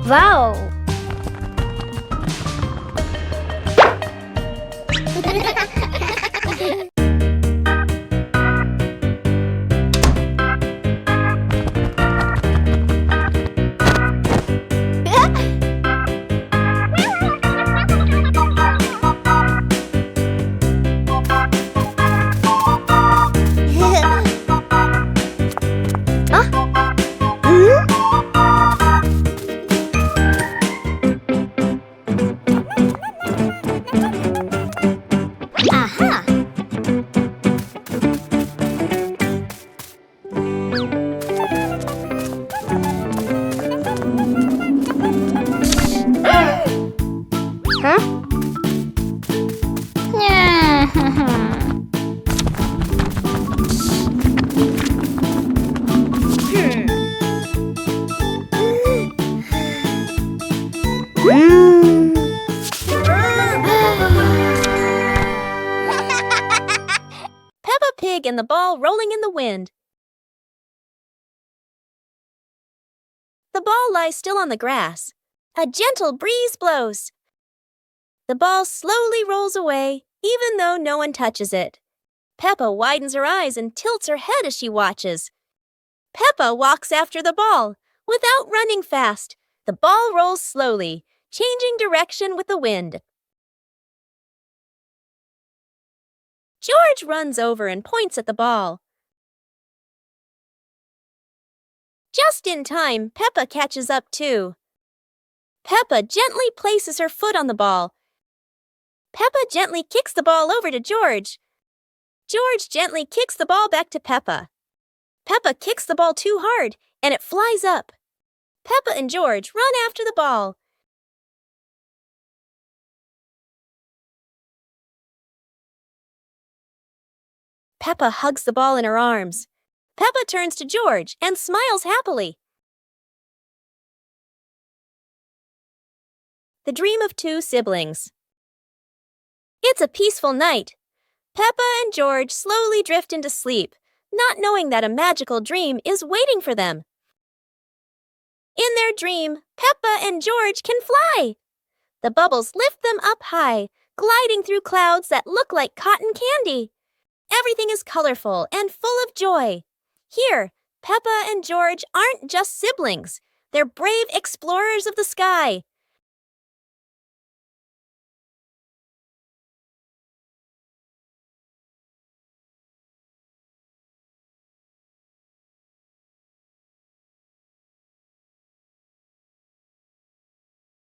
Wow! Peppa Pig and the ball rolling in the wind. The ball lies still on the grass. A gentle breeze blows. The ball slowly rolls away, even though no one touches it. Peppa widens her eyes and tilts her head as she watches. Peppa walks after the ball. Without running fast, the ball rolls slowly, changing direction with the wind. George runs over and points at the ball. Just in time, Peppa catches up too. Peppa gently places her foot on the ball. Peppa gently kicks the ball over to George. George gently kicks the ball back to Peppa. Peppa kicks the ball too hard, and it flies up. Peppa and George run after the ball. Peppa hugs the ball in her arms. Peppa turns to George and smiles happily. The Dream of Two Siblings. It's a peaceful night. Peppa and George slowly drift into sleep, not knowing that a magical dream is waiting for them. In their dream, Peppa and George can fly. The bubbles lift them up high, gliding through clouds that look like cotton candy. Everything is colorful and full of joy. Here, Peppa and George aren't just siblings. They're brave explorers of the sky.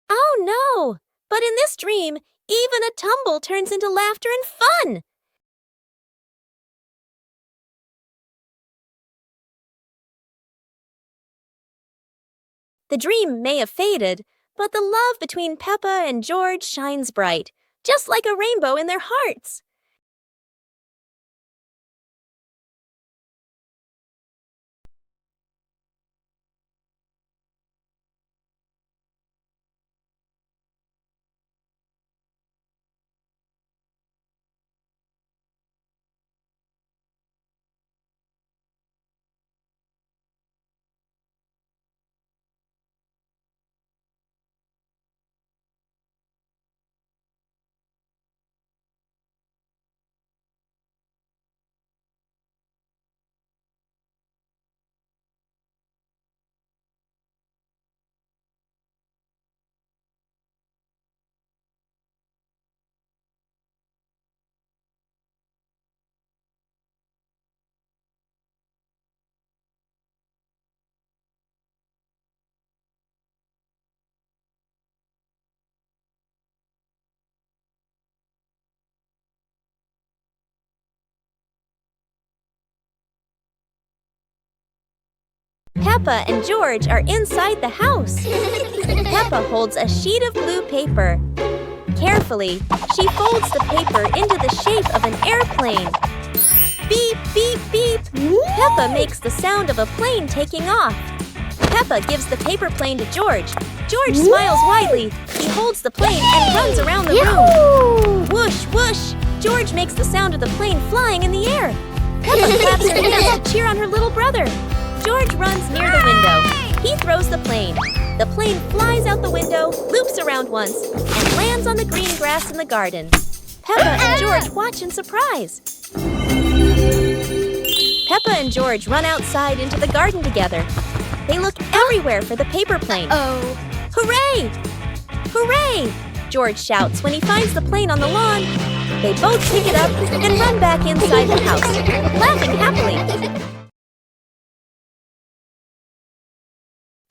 Oh no! But in this dream, even a tumble turns into laughter and fun. The dream may have faded, but the love between Peppa and George shines bright, just like a rainbow in their hearts. Peppa and George are inside the house. Peppa holds a sheet of blue paper. Carefully, she folds the paper into the shape of an airplane. Beep, beep, beep! Peppa makes the sound of a plane taking off. Peppa gives the paper plane to George. George smiles widely. He holds the plane and runs around the room. Whoosh, whoosh! George makes the sound of the plane flying in the air. Peppa claps her hands to cheer on her little brother. George runs near the window. He throws the plane. The plane flies out the window, loops around once, and lands on the green grass in the garden. Peppa and George watch in surprise. Peppa and George run outside into the garden together. They look everywhere for the paper plane. Hooray! Hooray! George shouts when he finds the plane on the lawn. They both pick it up and run back inside the house, laughing happily.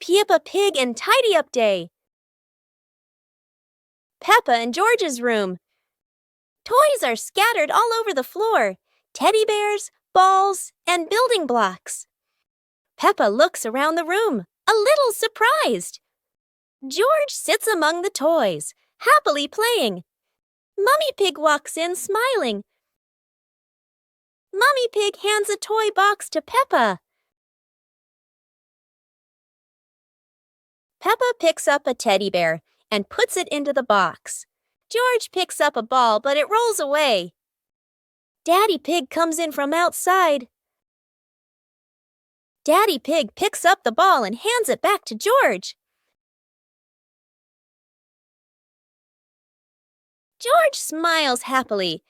Peppa Pig and Tidy Up Day. Peppa and George's room. Toys are scattered all over the floor. Teddy bears, balls, and building blocks. Peppa looks around the room, a little surprised. George sits among the toys, happily playing. Mummy Pig walks in smiling. Mummy Pig hands a toy box to Peppa. Peppa picks up a teddy bear and puts it into the box. George picks up a ball, but it rolls away. Daddy Pig comes in from outside. Daddy Pig picks up the ball and hands it back to George. George smiles happily.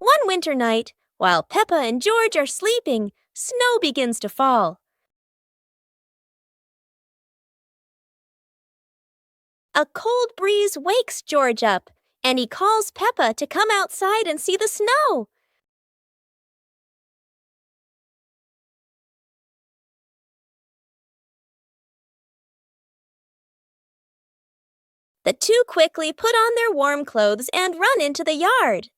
One winter night, while Peppa and George are sleeping, snow begins to fall. A cold breeze wakes George up, and he calls Peppa to come outside and see the snow. The two quickly put on their warm clothes and run into the yard.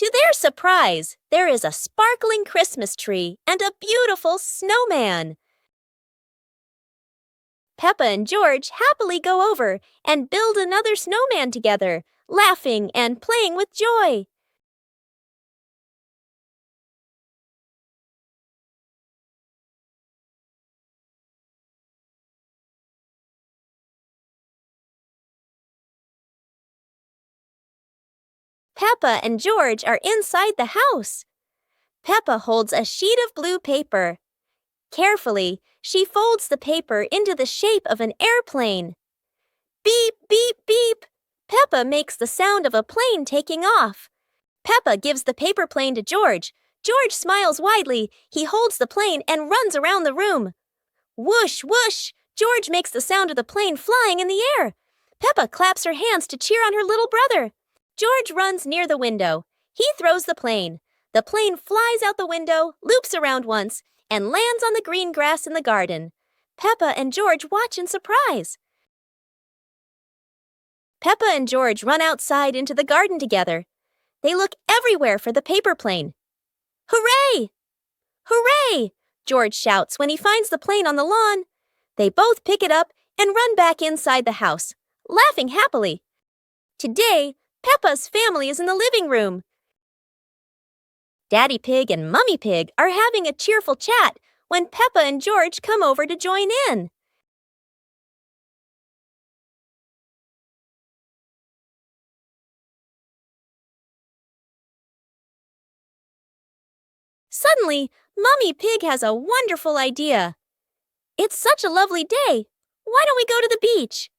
To their surprise, there is a sparkling Christmas tree and a beautiful snowman. Peppa and George happily go over and build another snowman together, laughing and playing with joy. Peppa and George are inside the house. Peppa holds a sheet of blue paper. Carefully, she folds the paper into the shape of an airplane. Beep, beep, beep! Peppa makes the sound of a plane taking off. Peppa gives the paper plane to George. George smiles widely. He holds the plane and runs around the room. Whoosh, whoosh! George makes the sound of the plane flying in the air. Peppa claps her hands to cheer on her little brother. George runs near the window. He throws the plane. The plane flies out the window, loops around once, and lands on the green grass in the garden. Peppa and George watch in surprise. Peppa and George run outside into the garden together. They look everywhere for the paper plane. Hooray! Hooray! George shouts when he finds the plane on the lawn. They both pick it up and run back inside the house, laughing happily. Today, Peppa's family is in the living room. Daddy Pig and Mummy Pig are having a cheerful chat when Peppa and George come over to join in. Suddenly, Mummy Pig has a wonderful idea. It's such a lovely day. Why don't we go to the beach?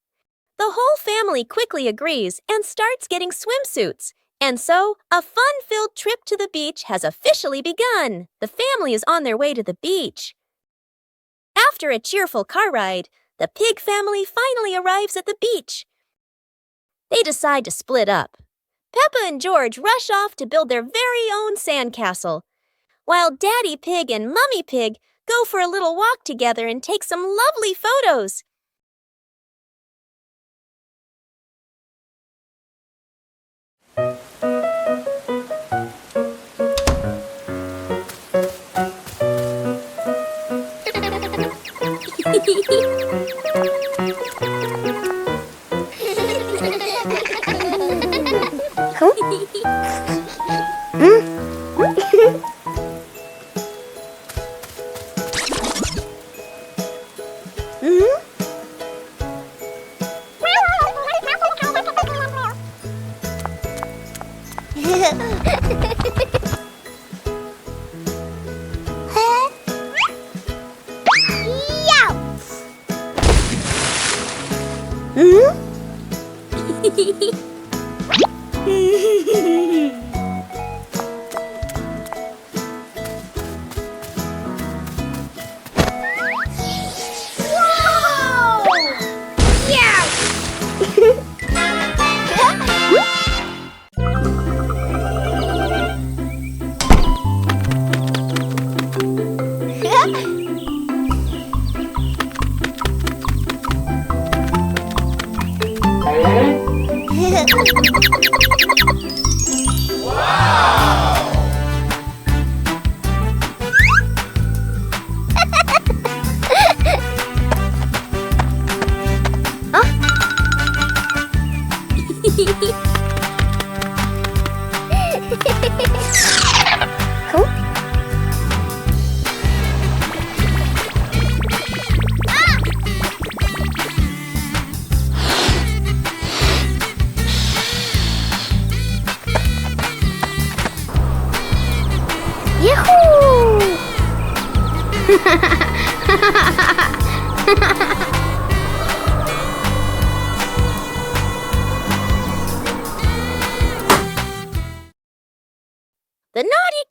The whole family quickly agrees and starts getting swimsuits. And so, a fun-filled trip to the beach has officially begun. The family is on their way to the beach. After a cheerful car ride, the Pig family finally arrives at the beach. They decide to split up. Peppa and George rush off to build their very own sandcastle, while Daddy Pig and Mummy Pig go for a little walk together and take some lovely photos.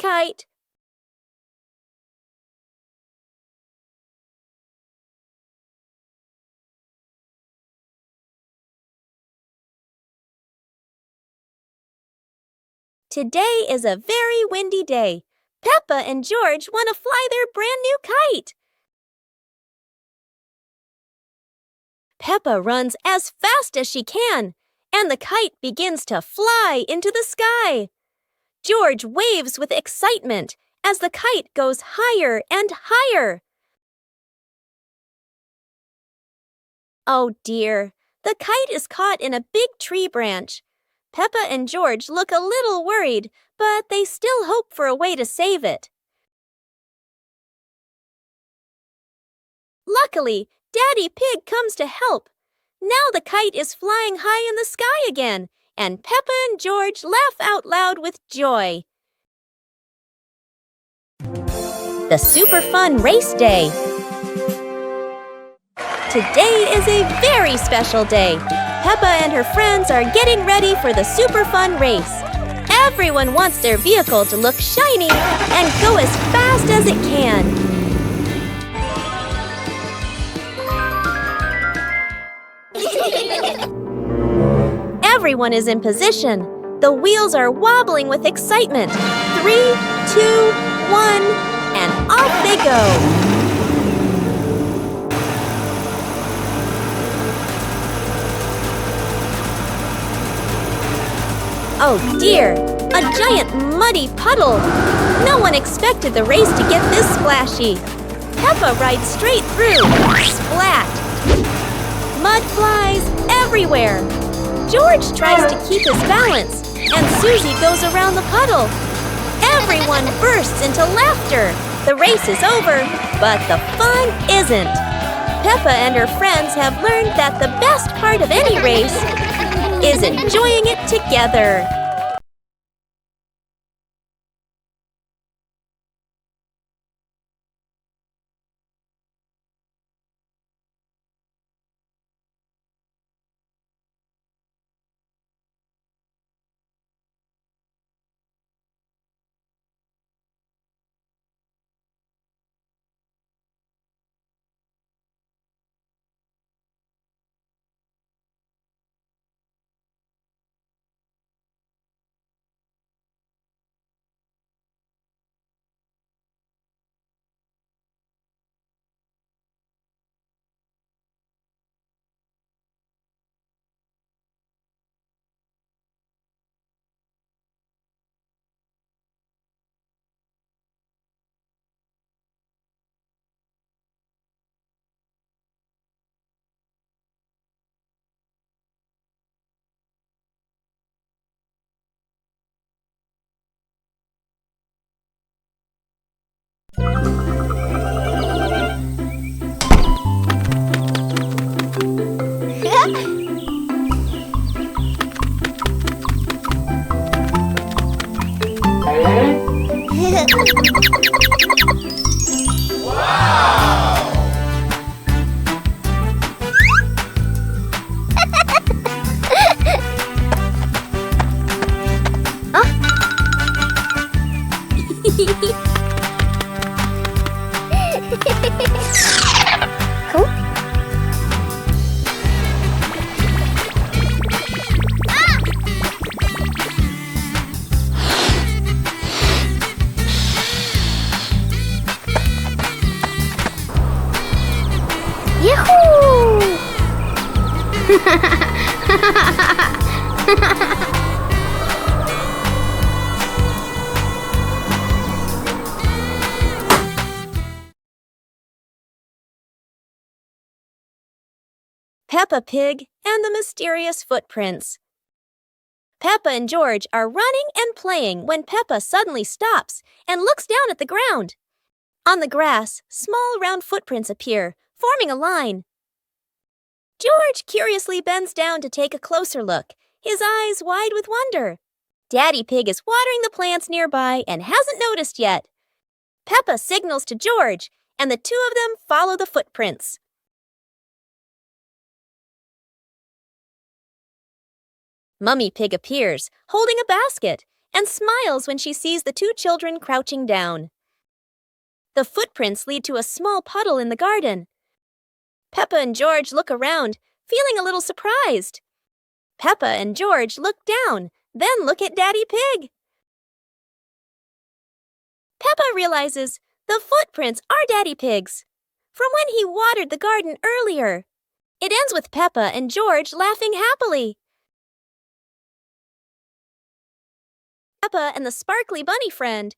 kite. Today is a very windy day. Peppa and George want to fly their brand new kite. Peppa runs as fast as she can, and the kite begins to fly into the sky. George waves with excitement as the kite goes higher and higher. Oh dear, the kite is caught in a big tree branch. Peppa and George look a little worried, but they still hope for a way to save it. Luckily, Daddy Pig comes to help. Now the kite is flying high in the sky again, and Peppa and George laugh out loud with joy. The Super Fun Race Day. Today is a very special day. Peppa and her friends are getting ready for the Super Fun race. Everyone wants their vehicle to look shiny and go as fast as it can. Everyone is in position. The wheels are wobbling with excitement. 3, 2, 1, and off they go. Oh dear, a giant muddy puddle. No one expected the race to get this splashy. Peppa rides straight through. Splat! Mud flies everywhere. George tries to keep his balance, and Susie goes around the puddle. Everyone bursts into laughter. The race is over, but the fun isn't. Peppa and her friends have learned that the best part of any race is enjoying it together. Peppa Pig and the Mysterious Footprints. Peppa and George are running and playing when Peppa suddenly stops and looks down at the ground. On the grass, small round footprints appear, forming a line. George curiously bends down to take a closer look, his eyes wide with wonder. Daddy Pig is watering the plants nearby and hasn't noticed yet. Peppa signals to George, and the two of them follow the footprints. Mummy Pig appears, holding a basket, and smiles when she sees the two children crouching down. The footprints lead to a small puddle in the garden. Peppa and George look around, feeling a little surprised. Peppa and George look down, then look at Daddy Pig. Peppa realizes the footprints are Daddy Pig's, from when he watered the garden earlier. It ends with Peppa and George laughing happily. Peppa and the sparkly bunny friend.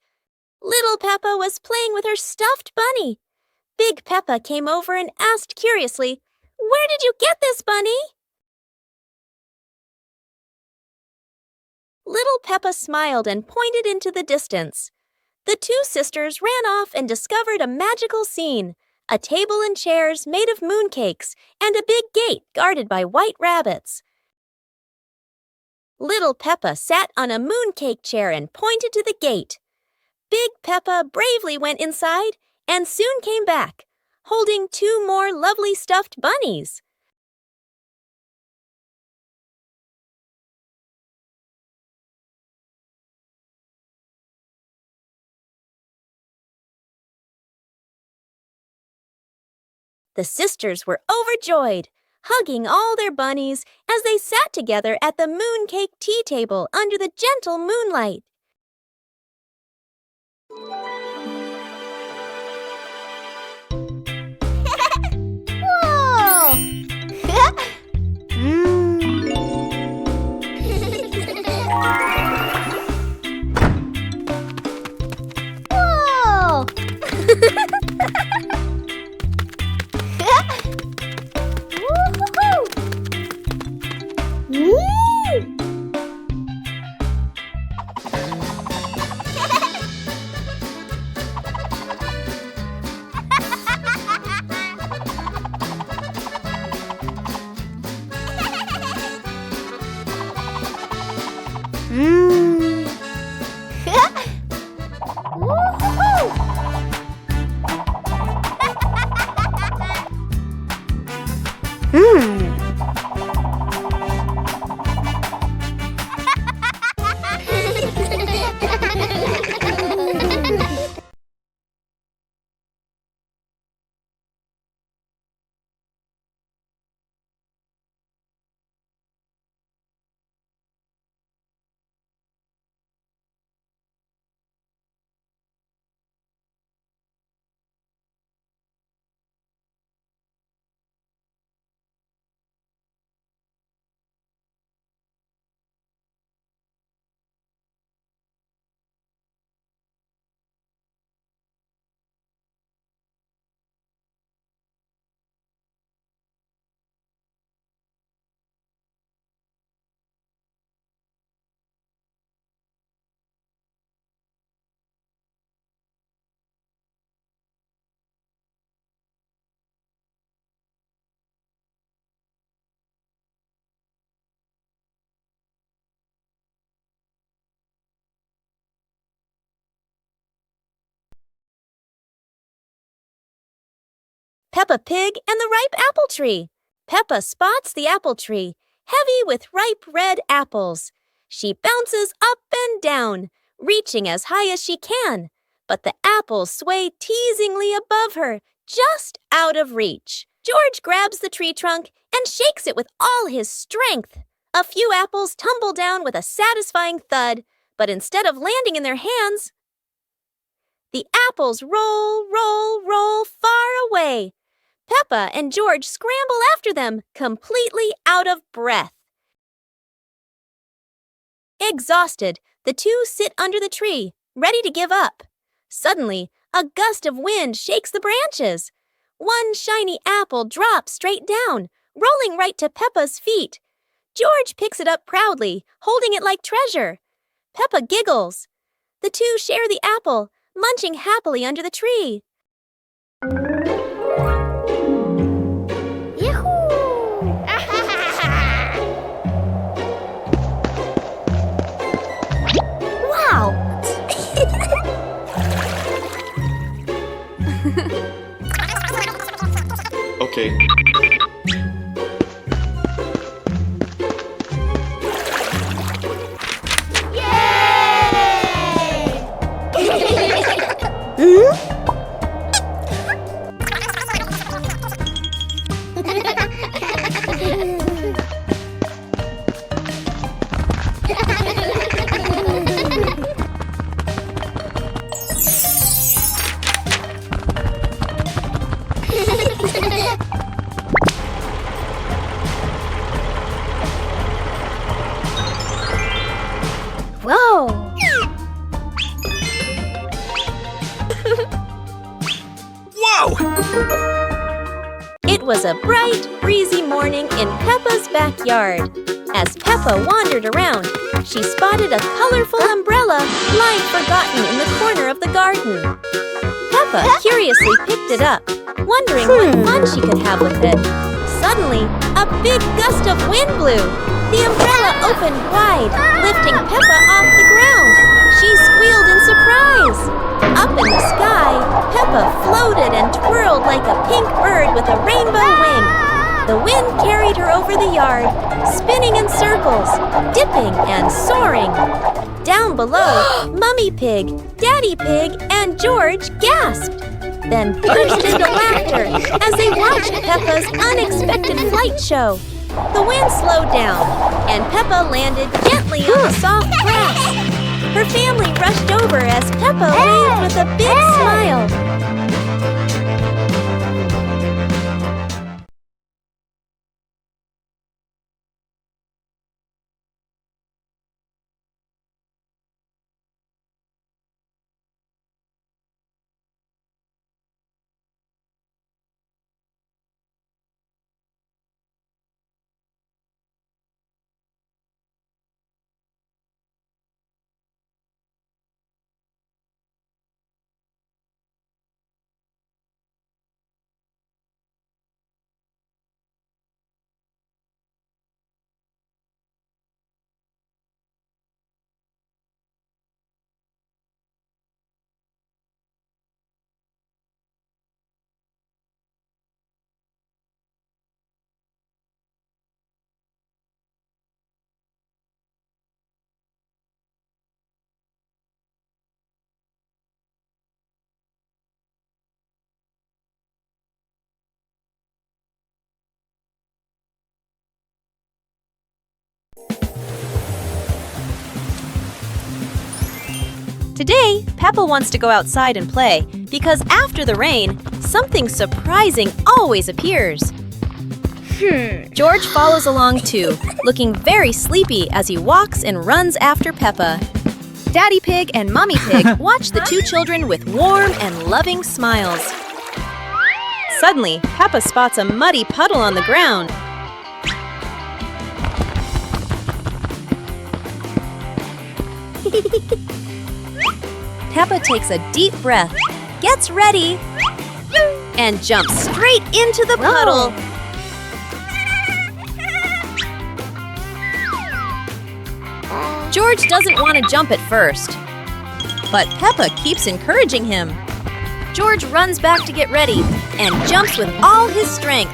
Little Peppa was playing with her stuffed bunny. Big Peppa came over and asked curiously, "Where did you get this, bunny?" Little Peppa smiled and pointed into the distance. The two sisters ran off and discovered a magical scene, a table and chairs made of mooncakes, and a big gate guarded by white rabbits. Little Peppa sat on a mooncake chair and pointed to the gate. Big Peppa bravely went inside and soon came back, holding two more lovely stuffed bunnies. The sisters were overjoyed, hugging all their bunnies as they sat together at the mooncake tea table under the gentle moonlight. Whoa! Whoa! Peppa Pig and the ripe apple tree. Peppa spots the apple tree, heavy with ripe red apples. She bounces up and down, reaching as high as she can, but the apples sway teasingly above her, just out of reach. George grabs the tree trunk and shakes it with all his strength. A few apples tumble down with a satisfying thud, but instead of landing in their hands, the apples roll, roll, roll far away. Peppa and George scramble after them, completely out of breath. Exhausted, the two sit under the tree, ready to give up. Suddenly, a gust of wind shakes the branches. One shiny apple drops straight down, rolling right to Peppa's feet. George picks it up proudly, holding it like treasure. Peppa giggles. The two share the apple, munching happily under the tree. Wow! Okay. Yay! It was a bright, breezy morning in Peppa's backyard. As Peppa wandered around, she spotted a colorful umbrella lying forgotten in the corner of the garden. Peppa curiously picked it up, wondering what fun she could have with it. Suddenly, a big gust of wind blew. The umbrella opened wide, lifting Peppa off the ground. She squealed in surprise. Up in the sky, Peppa floated and twirled like a pink bird with a rainbow wing. The wind carried her over the yard, spinning in circles, dipping and soaring. Down below, Mummy Pig, Daddy Pig, and George gasped, then burst into laughter as they watched Peppa's unexpected flight show. The wind slowed down, and Peppa landed gently on the soft grass. Her family rushed over as Peppa waved with a big smile. Today, Peppa wants to go outside and play because after the rain, something surprising always appears. George follows along too, looking very sleepy as he walks and runs after Peppa. Daddy Pig and Mummy Pig watch the two children with warm and loving smiles. Suddenly, Peppa spots a muddy puddle on the ground. Peppa takes a deep breath, gets ready, and jumps straight into the puddle. George doesn't want to jump at first, but Peppa keeps encouraging him. George runs back to get ready and jumps with all his strength.